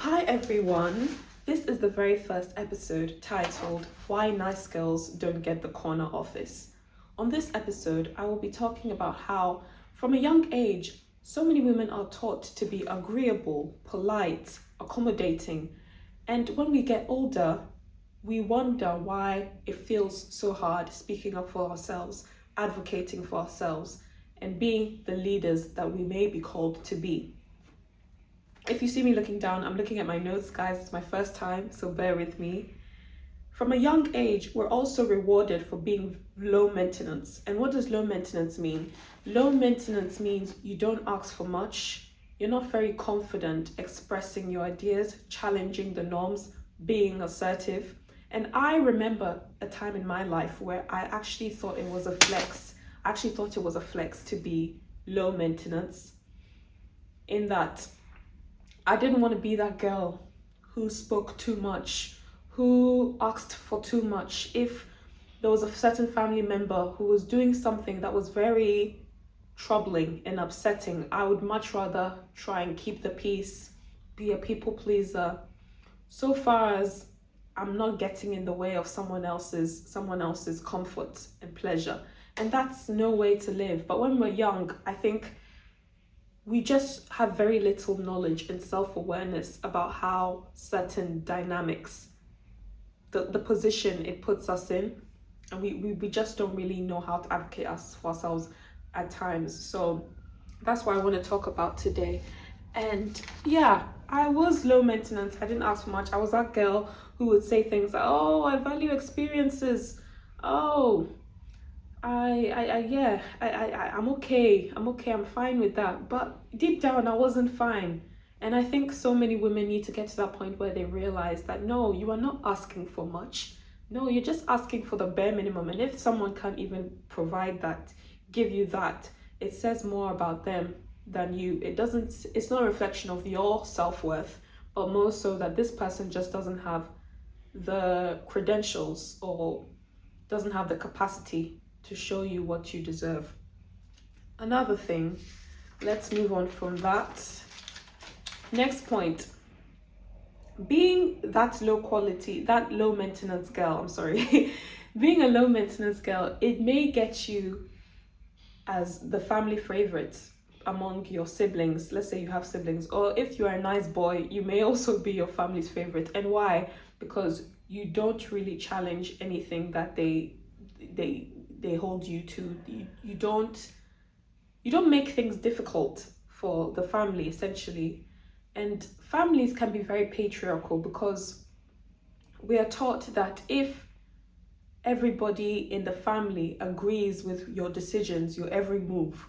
Hi everyone, this is the very first episode titled Why Nice Girls Don't Get the Corner Office. On this episode, I will be talking about how, from a young age, so many women are taught to be agreeable, polite, accommodating, and when we get older, we wonder why it feels so hard speaking up for ourselves, advocating for ourselves, and being the leaders that we may be called to be. If you see me looking down, I'm looking at my notes, guys. It's my first time, so bear with me. From a young age, we're also rewarded for being low maintenance. And what does low maintenance mean? Low maintenance means you don't ask for much. You're not very confident expressing your ideas, challenging the norms, being assertive. And I remember a time in my life where I actually thought it was a flex. I actually thought it was a flex to be low maintenance, in that I didn't want to be that girl who spoke too much, who asked for too much. If there was a certain family member who was doing something that was very troubling and upsetting, I would much rather try and keep the peace, be a people pleaser, so far as I'm not getting in the way of someone else's comfort and pleasure. And that's no way to live. But when we're young, I think we just have very little knowledge and self-awareness about how certain dynamics, the position it puts us in, and we just don't really know how to advocate for ourselves at times. So that's what I want to talk about today. And yeah, I was low maintenance. I didn't ask for much. I was that girl who would say things like, oh, I value experiences. Oh, I'm okay, I'm fine with that. But deep down, I wasn't fine. And I think so many women need to get to that point where they realize that no, you are not asking for much. No, you're just asking for the bare minimum. And if someone can't even provide that, give you that, it says more about them than you. It's not a reflection of your self-worth, but more so that this person just doesn't have the credentials or doesn't have the capacity to show you what you deserve. Another thing, let's move on from that. Next point, being that low maintenance girl, being a low maintenance girl, it may get you as the family favorite among your siblings. Let's say you have siblings, or if you are a nice boy, you may also be your family's favorite. And why? Because you don't really challenge anything that they hold you to. You don't make things difficult for the family, essentially. And families can be very patriarchal because we are taught that if everybody in the family agrees with your decisions, your every move,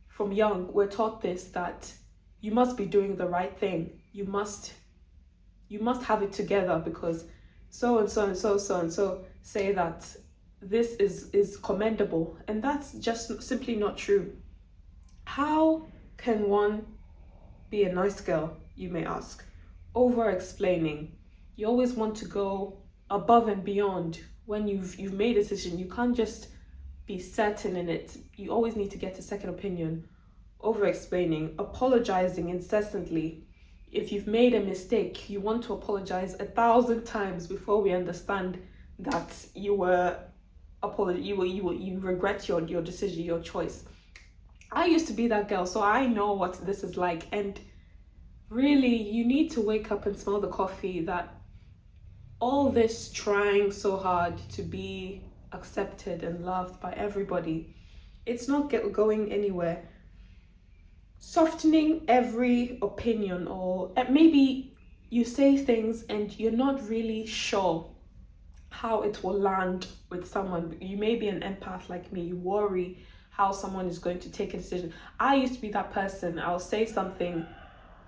from young we're taught this, that you must be doing the right thing, you must have it together because so and so and so say that this is commendable. And that's just simply not true. How can one be a nice girl, you may ask? Over explaining. You always want to go above and beyond. When you've made a decision, you can't just be certain in it. You always need to get a second opinion. Over explaining, apologizing incessantly. If you've made a mistake, you want to apologize 1,000 times before we understand that you regret your decision, your choice. I used to be that girl, so I know what this is like. And really, you need to wake up and smell the coffee, that all this trying so hard to be accepted and loved by everybody, it's not going anywhere. Softening every opinion, or maybe you say things and you're not really sure how it will land with someone. You may be an empath like me. You worry how someone is going to take a decision. I used to be that person. I'll say something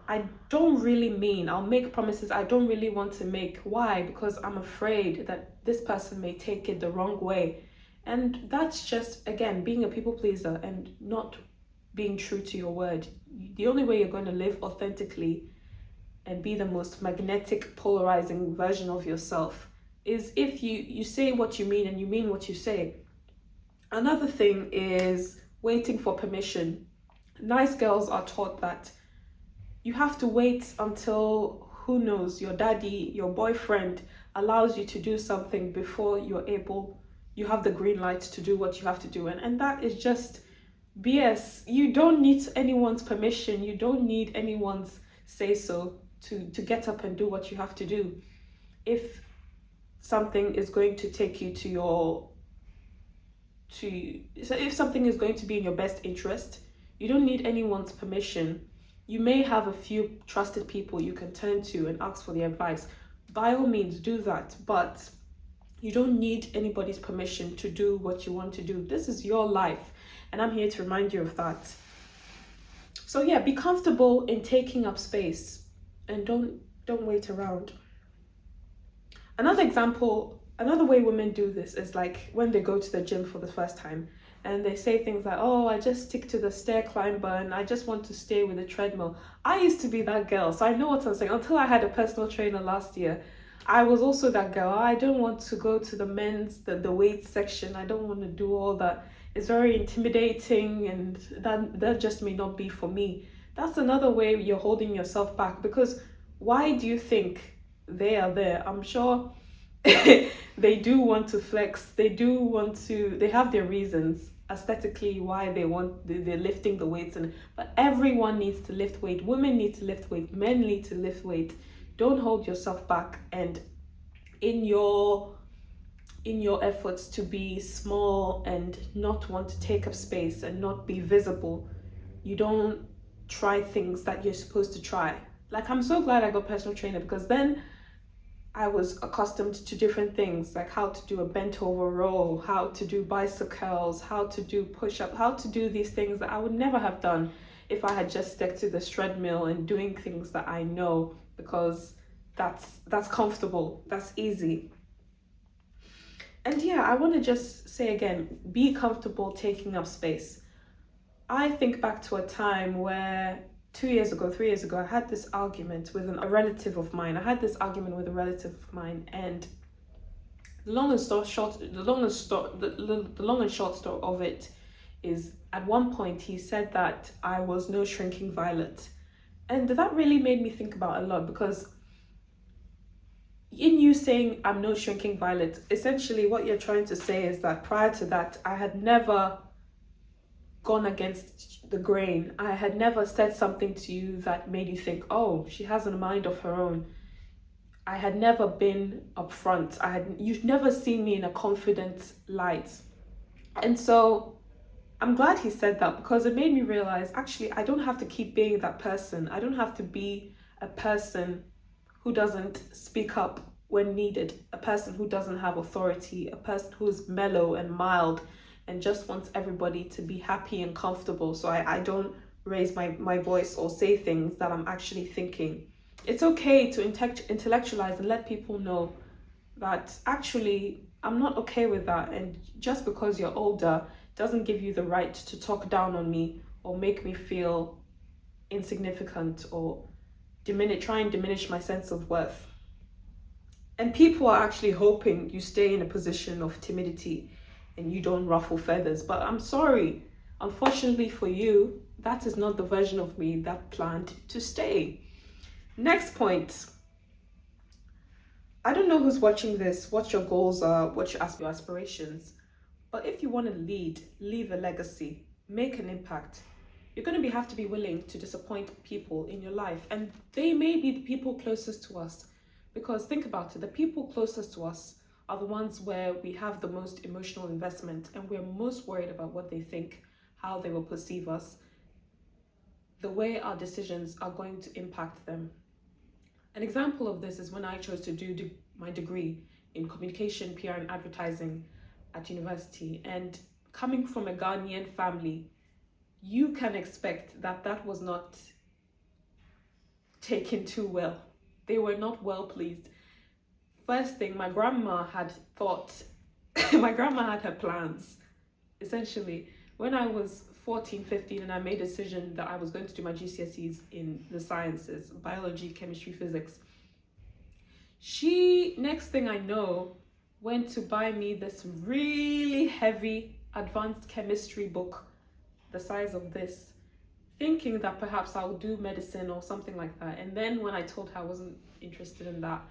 I don't really mean. I'll make promises I don't really want to make. Why? Because I'm afraid that this person may take it the wrong way. And that's just, again, being a people pleaser and not being true to your word. The only way you're going to live authentically and be the most magnetic, polarizing version of yourself is if you say what you mean and you mean what you say. Another thing is waiting for permission. Nice girls are taught that you have to wait until who knows, your daddy, your boyfriend allows you to do something before you have the green light to do what you have to do. And that is just BS. You don't need anyone's permission. You don't need anyone's say so to get up and do what you have to do. If something is going to take you if something is going to be in your best interest, you don't need anyone's permission. You may have a few trusted people you can turn to and ask for the advice. By all means, do that, but you don't need anybody's permission to do what you want to do. This is your life, and I'm here to remind you of that. So yeah, be comfortable in taking up space and don't wait around. Another way women do this is like when they go to the gym for the first time and they say things like, oh, I just stick to the stair climber and I just want to stay with the treadmill. I used to be that girl, so I know what I'm saying. Until I had a personal trainer last year, I was also that girl. I don't want to go to the men's, the weight section. I don't want to do all that. It's very intimidating, and that just may not be for me. That's another way you're holding yourself back, because why do you think they are there? I'm sure they do want to flex. They have their reasons aesthetically why they're lifting the weights, but everyone needs to lift weight. Women need to lift weight. Men need to lift weight. Don't hold yourself back, and in your efforts to be small and not want to take up space and not be visible, you don't try things that you're supposed to try. Like, I'm so glad I got personal trainer, because then I was accustomed to different things, like how to do a bent over row, how to do bicycles, how to do push-up, how to do these things that I would never have done if I had just stuck to this treadmill and doing things that I know, because that's comfortable, that's easy. And yeah, I want to just say again, be comfortable taking up space. I think back to a time where 3 years ago, I had this argument with a relative of mine. And the long and short story of it is, at one point he said that I was no shrinking violet. And that really made me think about a lot, because in you saying I'm no shrinking violet, essentially what you're trying to say is that prior to that, I had never gone against the grain. I had never said something to you that made you think, oh, she has a mind of her own. I had never been upfront. You've never seen me in a confident light. And so I'm glad he said that, because it made me realize, actually, I don't have to keep being that person. I don't have to be a person who doesn't speak up when needed, a person who doesn't have authority, a person who's mellow and mild and just wants everybody to be happy and comfortable. So I don't raise my voice or say things that I'm actually thinking. It's okay to intellectualize and let people know that actually I'm not okay with that. And just because you're older doesn't give you the right to talk down on me or make me feel insignificant or try and diminish my sense of worth. And people are actually hoping you stay in a position of timidity and you don't ruffle feathers. But I'm sorry, unfortunately for you, that is not the version of me that planned to stay. Next point. I don't know who's watching this, what your goals are, what your aspirations. But if you want to leave a legacy, make an impact, you're going to have to be willing to disappoint people in your life. And they may be the people closest to us. Because think about it, the people closest to us are the ones where we have the most emotional investment, and we're most worried about what they think, how they will perceive us, the way our decisions are going to impact them. An example of this is when I chose to do my degree in communication, PR and advertising at university. And coming from a Ghanaian family, you can expect that was not taken too well. They were not well pleased. First thing, my grandma had her plans. Essentially, when I was 14, 15, and I made a decision that I was going to do my GCSEs in the sciences, biology, chemistry, physics, she, next thing I know, went to buy me this really heavy advanced chemistry book, the size of this, thinking that perhaps I would do medicine or something like that. And then when I told her I wasn't interested in that,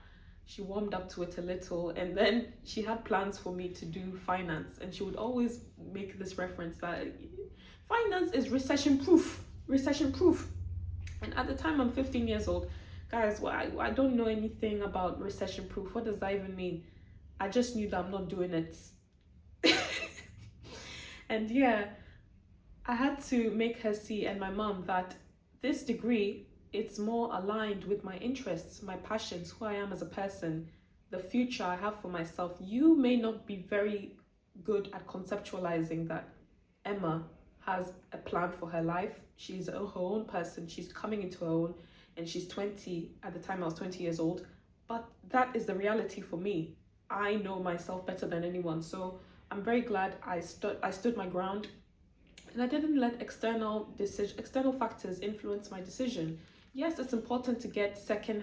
she warmed up to it a little. And then she had plans for me to do finance. And she would always make this reference that finance is recession proof, recession proof. And at the time, I'm 15 years old. Guys, well, I don't know anything about recession proof. What does that even mean? I just knew that I'm not doing it. And yeah, I had to make her see, and my mom, that this degree, it's more aligned with my interests, my passions, who I am as a person, the future I have for myself. You may not be very good at conceptualizing that Emma has a plan for her life. She's her own person. She's coming into her own, and she's 20. At the time, I was 20 years old. But that is the reality for me. I know myself better than anyone. So I'm very glad I stood my ground, and I didn't let external factors influence my decision. Yes, it's important to get second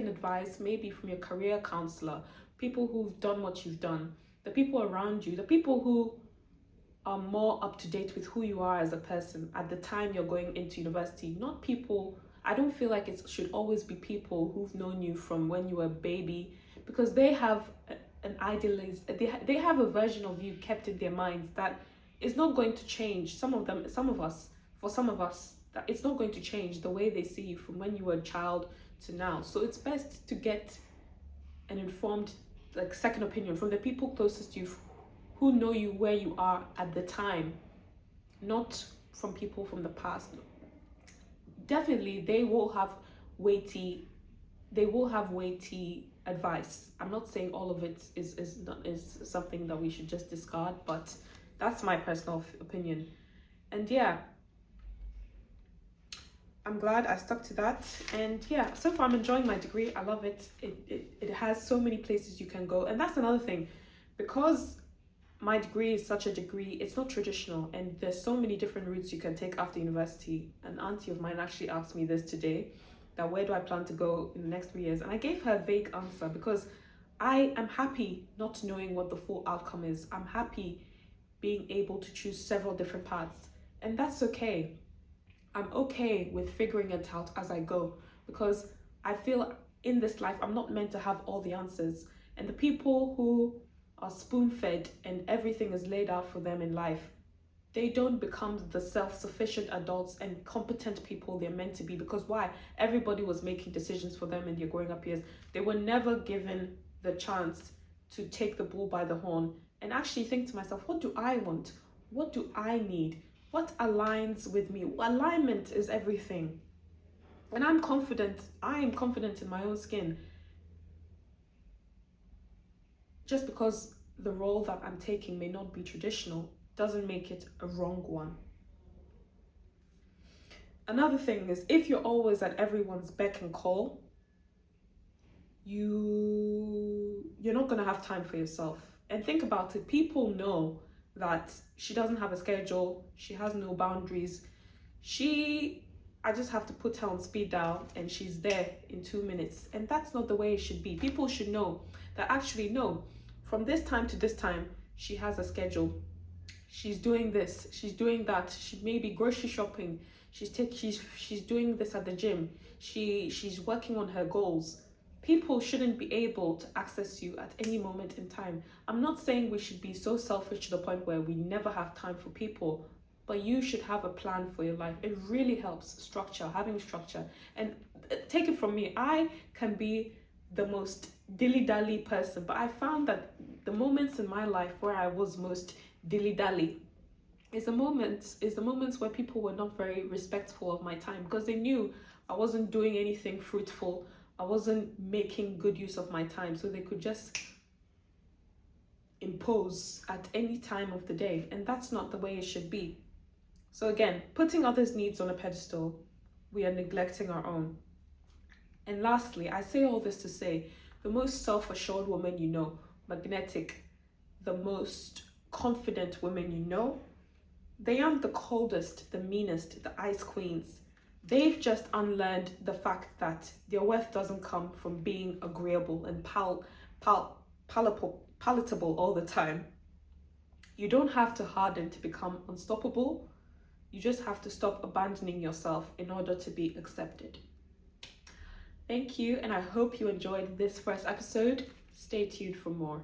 advice, maybe from your career counselor, people who've done what you've done, the people around you, the people who are more up to date with who you are as a person at the time you're going into university. Not people, I don't feel like it should always be people who've known you from when you were a baby, because they have an idealized, they have a version of you kept in their minds that is not going to change. For some of us, that it's not going to change the way they see you from when you were a child to now. So it's best to get an informed, like, second opinion from the people closest to you, who know you where you are at the time, not from people from the past. Definitely, they will have weighty advice. I'm not saying all of it is something that we should just discard, but that's my personal opinion. And yeah, I'm glad I stuck to that. And yeah, so far I'm enjoying my degree. I love it. It has so many places you can go. And that's another thing. Because my degree is such a degree, it's not traditional. And there's so many different routes you can take after university. An auntie of mine actually asked me this today, that where do I plan to go in the next 3 years? And I gave her a vague answer because I am happy not knowing what the full outcome is. I'm happy being able to choose several different paths. And that's okay. I'm okay with figuring it out as I go, because I feel in this life I'm not meant to have all the answers. And the people who are spoon-fed and everything is laid out for them in life, they don't become the self-sufficient adults and competent people they're meant to be. Because why? Everybody was making decisions for them in their growing up years. They were never given the chance to take the bull by the horn and actually think to myself, what do I want? What do I need? What aligns with me? Alignment is everything. And I am confident in my own skin. Just because the role that I'm taking may not be traditional doesn't make it a wrong one. Another thing is, if you're always at everyone's beck and call, you're not going to have time for yourself. And think about it. People know that she doesn't have a schedule. She has no boundaries. I just have to put her on speed dial and she's there in 2 minutes. And that's not the way it should be. People should know that actually, no, from this time to this time, she has a schedule. She's doing this, she's doing that. She may be grocery shopping. She's doing this at the gym. She's working on her goals. People shouldn't be able to access you at any moment in time. I'm not saying we should be so selfish to the point where we never have time for people, but you should have a plan for your life. It really helps having structure. And take it from me, I can be the most dilly-dally person, but I found that the moments in my life where I was most dilly-dally is the moments where people were not very respectful of my time, because they knew I wasn't doing anything fruitful. I wasn't making good use of my time, so they could just impose at any time of the day, and that's not the way it should be. So again, putting others' needs on a pedestal, we are neglecting our own. And lastly, I say all this to say, the most self-assured woman you know, magnetic, the most confident women you know, they aren't the coldest, the meanest, the ice queens. They've just unlearned the fact that their worth doesn't come from being agreeable and palatable all the time. You don't have to harden to become unstoppable. You just have to stop abandoning yourself in order to be accepted. Thank you, and I hope you enjoyed this first episode. Stay tuned for more.